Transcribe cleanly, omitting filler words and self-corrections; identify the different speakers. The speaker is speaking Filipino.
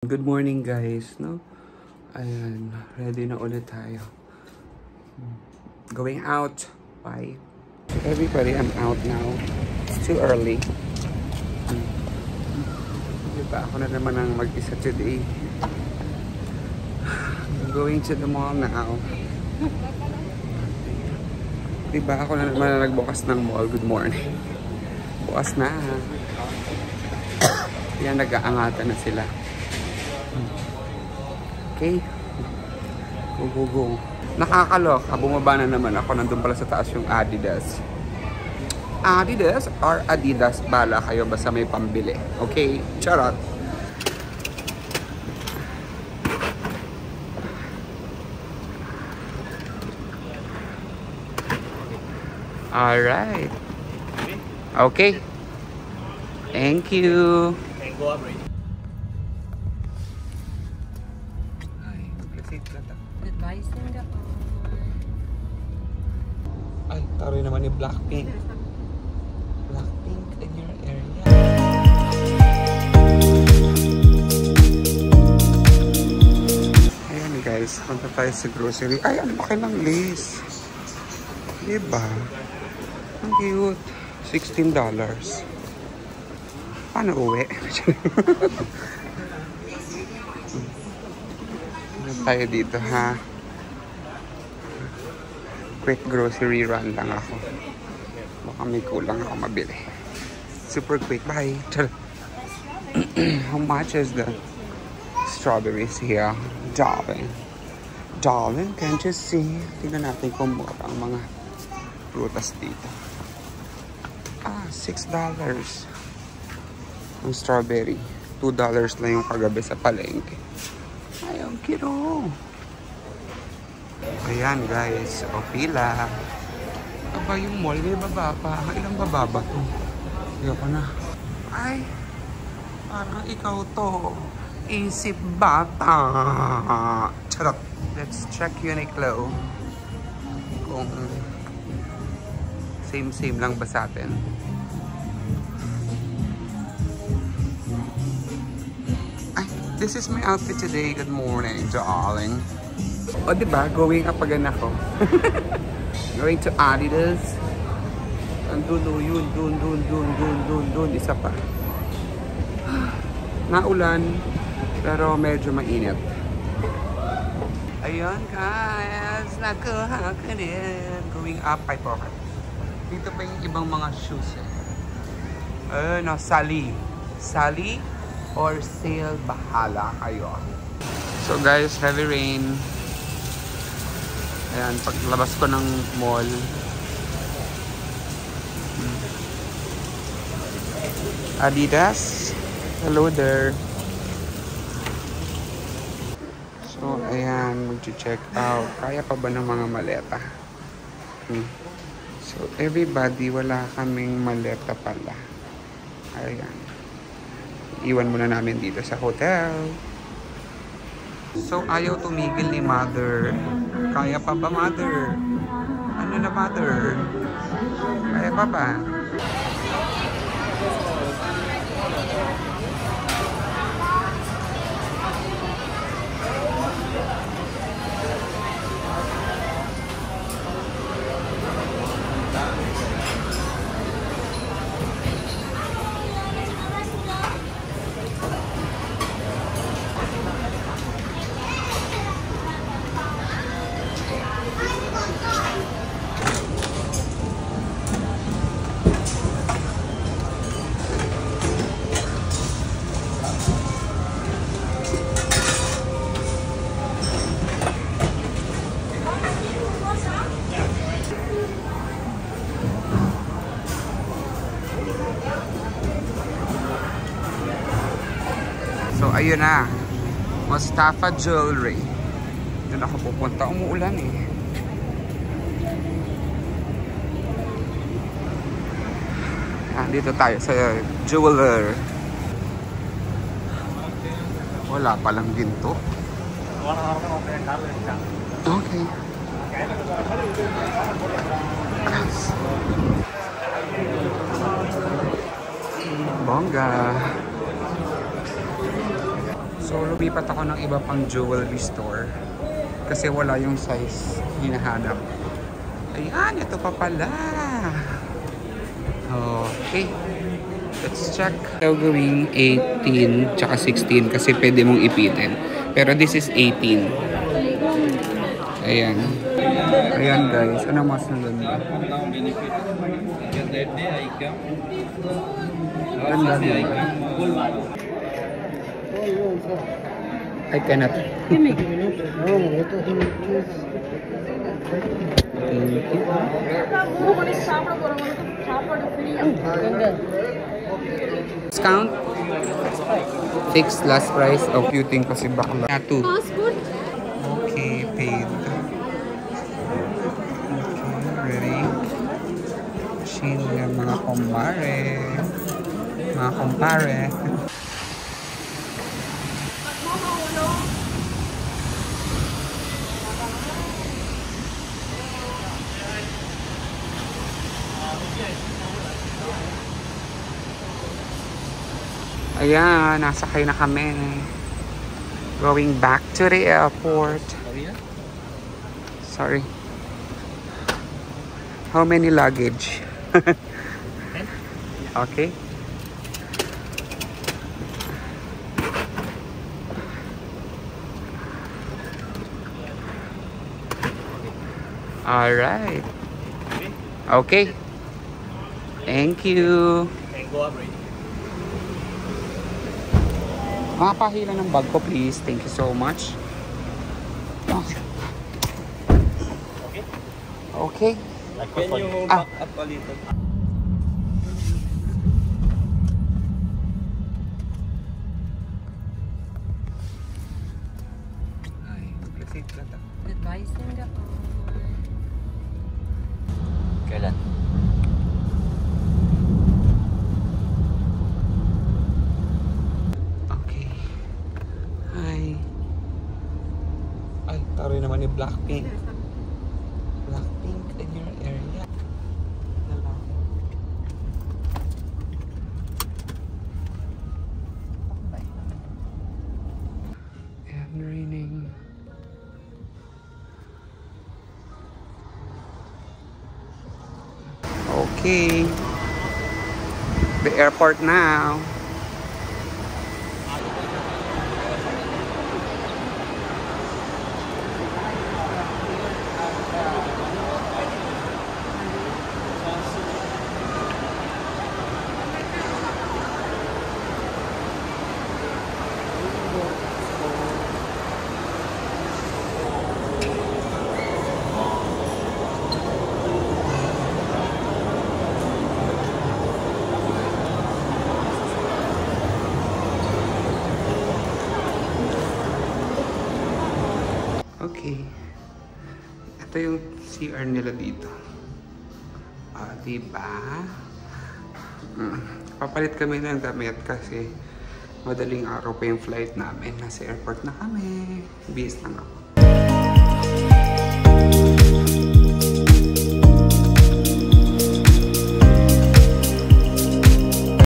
Speaker 1: Good morning guys, no? Ayan, ready na ulit tayo. Going out. Bye. Everybody, I'm out now. It's too early. Diba, ako na naman ang mag-isa today. I'm going to the mall now. Diba, ako na naman ang nagbukas ng mall. Good morning. Bukas na. Yan, nag-aangatan na sila. Okay. Go. Nakakaloka. Bumaba na naman ako. Nandun pala sa taas yung Adidas. Adidas or Adidas? Bala kayo basta may pambili. Okay? Charot. Alright. Okay. Thank you.
Speaker 2: Goodbye, Singapore.
Speaker 1: Ay, taroy naman ni Blackpink. Blackpink in your area. Ayan guys, punta tayo sa grocery. Ay, ang laki ng lace. Diba? Ang cute. $16. Paano uwi? Tayo dito ha. Quick grocery run lang ako. Baka may kulang ako mabili. Super quick. Bye. How much is the strawberries here? Darling. Darling, can't you see? Tingnan natin kung mura ang mga prutas dito. $6 ang strawberry. $2 lang yung kagabi sa palengke. Ay, ang cute. Ayan guys, o pila. Aba yung mall, may baba pa. Ilang baba ba to? Ayoko na. Ay, parang ikaw to. Isip bata. Charot. Let's check Uniqlo. Kung same lang ba sa atin. This is my outfit today. Good morning, darling. O, diba? Going up again ako. Going to Adidas. Ang dulo yun. Dun. Isa pa. Naulan. Pero medyo mainit. Ayun, guys. Nakuha ka din. Going up. Ay, pocket. Dito pa yung ibang mga shoes eh. No, Sally or sale, bahala kayo. So guys, heavy rain. Ayan, paglabas ko ng mall. Adidas. Hello there. So ayan, mag-check out. Kaya pa ba ng mga maleta? So everybody, wala kaming maleta pala. Ayan. Iwan muna namin dito sa hotel. So, ayaw tumigil ni Mother. Kaya pa ba, Mother? Ano na, Mother? Kaya pa ba? So, ayun na. Mustafa Jewelry. Doon ako pupunta. Umuulan eh. Dito tayo sa jeweler. Wala palang ginto. Okay. Bongga. So, lumipat ako ng iba pang jewelry store. Kasi wala yung size hinahanap. Ayan, ito pa pala. Okay. Let's check. So, gawing 18 tsaka 16 kasi pwede mong ipitin. Pero this is 18. Ayan. Ayan guys. Ano mas maganda? Ganda din. I cannot. Thank you. Discount? Fixed last price of computing kasi bakla. Two. Okay, paid. Okay, ready? Machine ng mga kumpare. Mga kumpare. Ayan, nasakay na kami. Going back to the airport. Sorry. How many luggage? Okay. All right. Okay. Thank you. Makapahila ng bag ko, please. Thank you so much. Okay.
Speaker 2: Can you back up a little?
Speaker 1: Ay, mag-receipt lang ta.
Speaker 3: Goodbye, Singapore.
Speaker 2: Kailan?
Speaker 1: Okay. Hi. Ay, taroy naman ni Blackpink. Blackpink in your area. Hello. And raining. Okay. The airport now. Okay. Ito yung CR nila dito. Diba? Papalit kami ng damit kasi madaling araw pa yung flight namin. Nasa airport na kami. Bis lang ako.